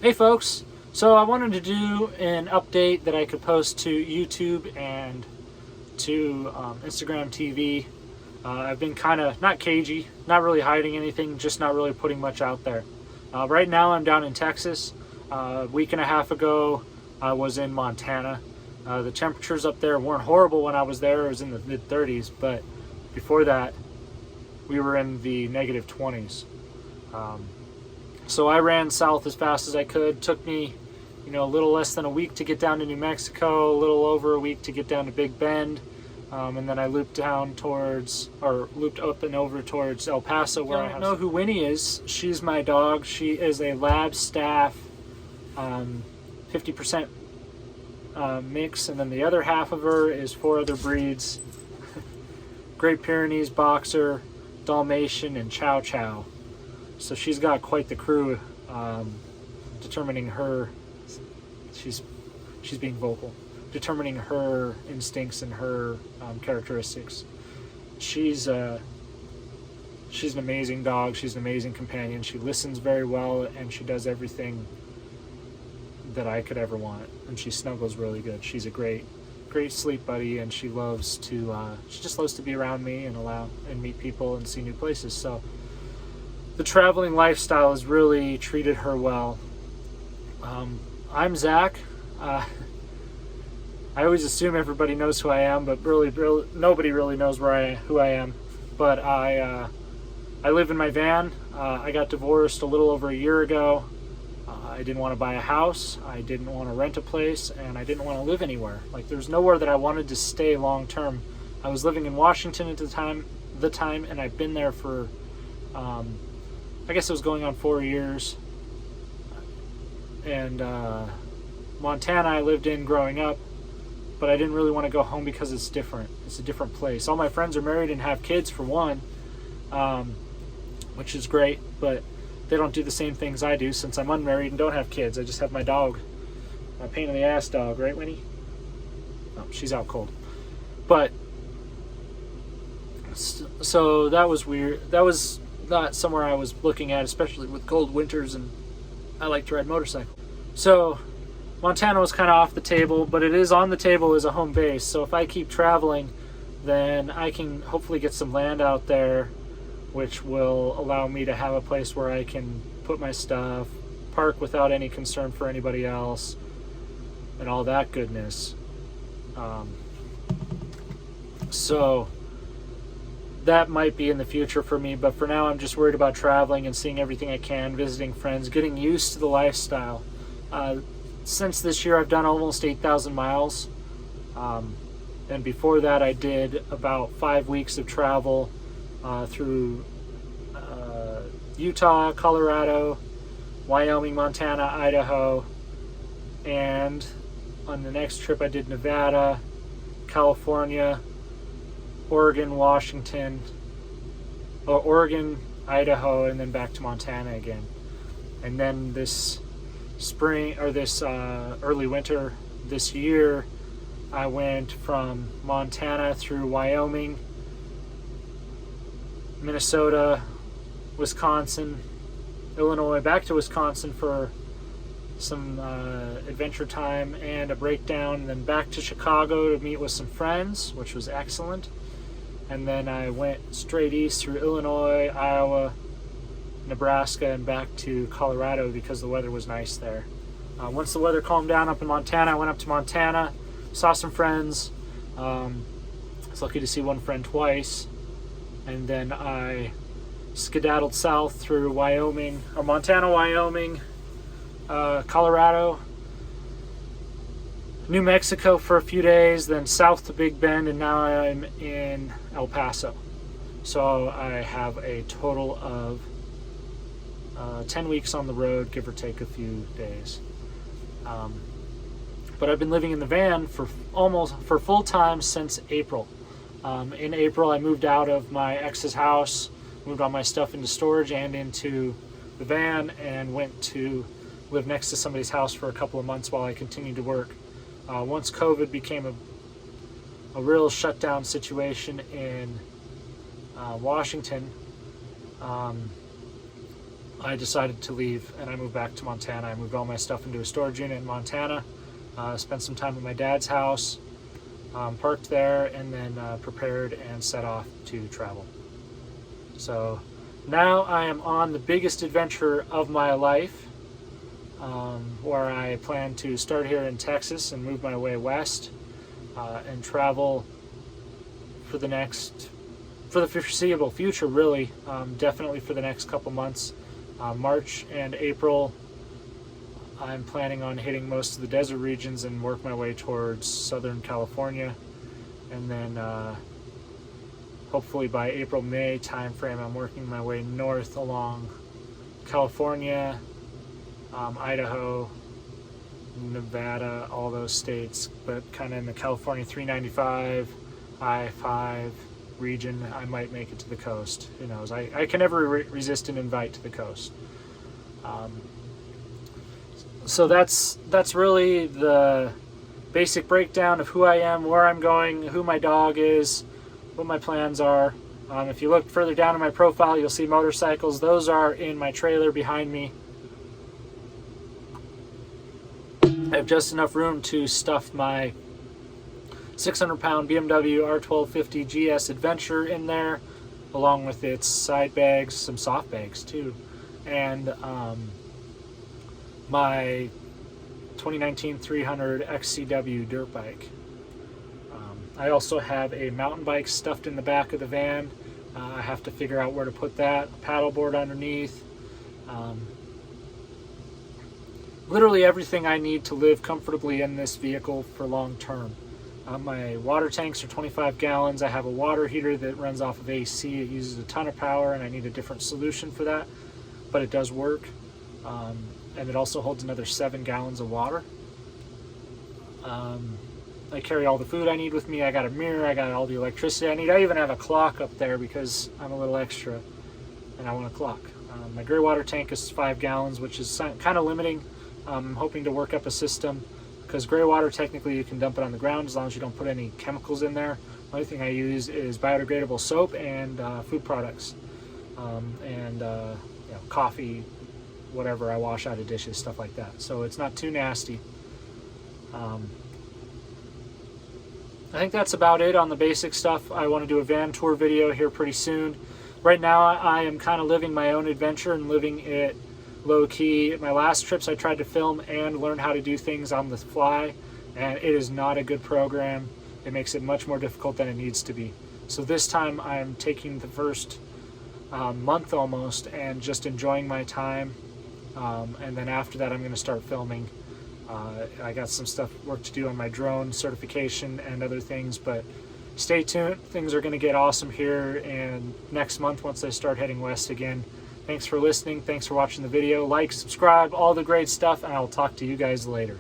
Hey folks, so I wanted to do an update that I could post to YouTube and to Instagram TV. I've been kind of not cagey, not really hiding anything, just not really putting much out there. Right now I'm down in Texas. A week and a half ago I was in Montana. The temperatures up there weren't horrible when I was there. It was in the mid 30s, but before that we were in the negative 20s. So I ran south as fast as I could. Took me, a little less than a week to get down to New Mexico, a little over a week to get down to Big Bend, and then I looped looped up and over towards El Paso, where I know who Winnie is. She's my dog. She is a lab staff, 50% mix, and then the other half of her is 4 other breeds: Great Pyrenees, Boxer, Dalmatian, and Chow Chow. So she's got quite the crew. Determining her, she's being vocal, determining her instincts and her characteristics. She's an amazing dog. She's an amazing companion. She listens very well, and she does everything that I could ever want. And she snuggles really good. She's a great sleep buddy, and she just loves to be around me and meet people and see new places. So the traveling lifestyle has really treated her well. I'm Zach. I always assume everybody knows who I am, but really nobody really knows who I am. But I live in my van. I got divorced a little over a year ago. I didn't want to buy a house. I didn't want to rent a place, and I didn't want to live anywhere. Like, there's nowhere that I wanted to stay long term. I was living in Washington at the time, and I've been there for I guess it was going on 4 years. And Montana I lived in growing up, but I didn't really want to go home because it's different. It's a different place. All my friends are married and have kids, for one, which is great, but they don't do the same things I do since I'm unmarried and don't have kids. I just have my dog, my pain in the ass dog, right, Winnie? Oh, she's out cold. But so that was weird. That was not somewhere I was looking at, especially with cold winters, and I like to ride motorcycle. So Montana was kind of off the table, but it is on the table as a home base. So if I keep traveling, then I can hopefully get some land out there, which will allow me to have a place where I can put my stuff, park without any concern for anybody else, and all that goodness. So that might be in the future for me, but for now I'm just worried about traveling and seeing everything I can, visiting friends, getting used to the lifestyle. Since this year I've done almost 8,000 miles, and before that I did about 5 weeks of travel through Utah, Colorado, Wyoming, Montana, Idaho, and on the next trip I did Nevada, California, Oregon, Idaho, and then back to Montana again. And then this spring, or this early winter this year, I went from Montana through Wyoming, Minnesota, Wisconsin, Illinois, back to Wisconsin for some adventure time and a breakdown, and then back to Chicago to meet with some friends, which was excellent. And then I went straight east through Illinois, Iowa, Nebraska, and back to Colorado because the weather was nice there. Once the weather calmed down up in Montana, I went up to Montana, saw some friends. I was lucky to see one friend twice. And then I skedaddled south through Montana, Wyoming, Colorado, New Mexico for a few days, then south to Big Bend, and now I'm in El Paso. So I have a total of 10 weeks on the road, give or take a few days. But I've been living in the van for full time since April. In April, I moved out of my ex's house, moved all my stuff into storage and into the van, and went to live next to somebody's house for a couple of months while I continued to work. Once COVID became a real shutdown situation in Washington, I decided to leave and I moved back to Montana. I moved all my stuff into a storage unit in Montana, spent some time at my dad's house, parked there, and then prepared and set off to travel. So now I am on the biggest adventure of my life, where I plan to start here in Texas and move my way west and travel for the foreseeable future, really. Definitely for the next couple months. March and April, I'm planning on hitting most of the desert regions and work my way towards Southern California. And then hopefully by April-May timeframe, I'm working my way north along California, Idaho, Nevada, all those states, but kind of in the California 395, I-5 region. I might make it to the coast. Who knows? I can never resist an invite to the coast. So that's really the basic breakdown of who I am, where I'm going, who my dog is, what my plans are. If you look further down in my profile, you'll see motorcycles. Those are in my trailer behind me. I have just enough room to stuff my 600-pound BMW R1250 GS Adventure in there, along with its side bags, some soft bags too, and my 2019 300 XCW dirt bike. I also have a mountain bike stuffed in the back of the van. I have to figure out where to put that, a paddleboard underneath. Literally everything I need to live comfortably in this vehicle for long term. My water tanks are 25 gallons. I have a water heater that runs off of AC. It uses a ton of power and I need a different solution for that, but it does work. And it also holds another 7 gallons of water. I carry all the food I need with me. I got a mirror, I got all the electricity I need. I even have a clock up there because I'm a little extra and I want a clock. My gray water tank is 5 gallons, which is kind of limiting. I'm hoping to work up a system, because gray water, technically you can dump it on the ground as long as you don't put any chemicals in there. The only thing I use is biodegradable soap and food products, and coffee, whatever I wash out of dishes, stuff like that. So it's not too nasty. I think that's about it on the basic stuff. I want to do a van tour video here pretty soon. Right now I am kind of living my own adventure and living it low-key. My last trips I tried to film and learn how to do things on the fly, and it is not a good program. It makes it much more difficult than it needs to be. So this time I'm taking the first month almost and just enjoying my time, and then after that I'm going to start filming. I got some work to do on my drone certification and other things, but stay tuned. Things are going to get awesome here, and next month once I start heading west again. Thanks for listening. Thanks for watching the video. Like, subscribe, all the great stuff, and I'll talk to you guys later.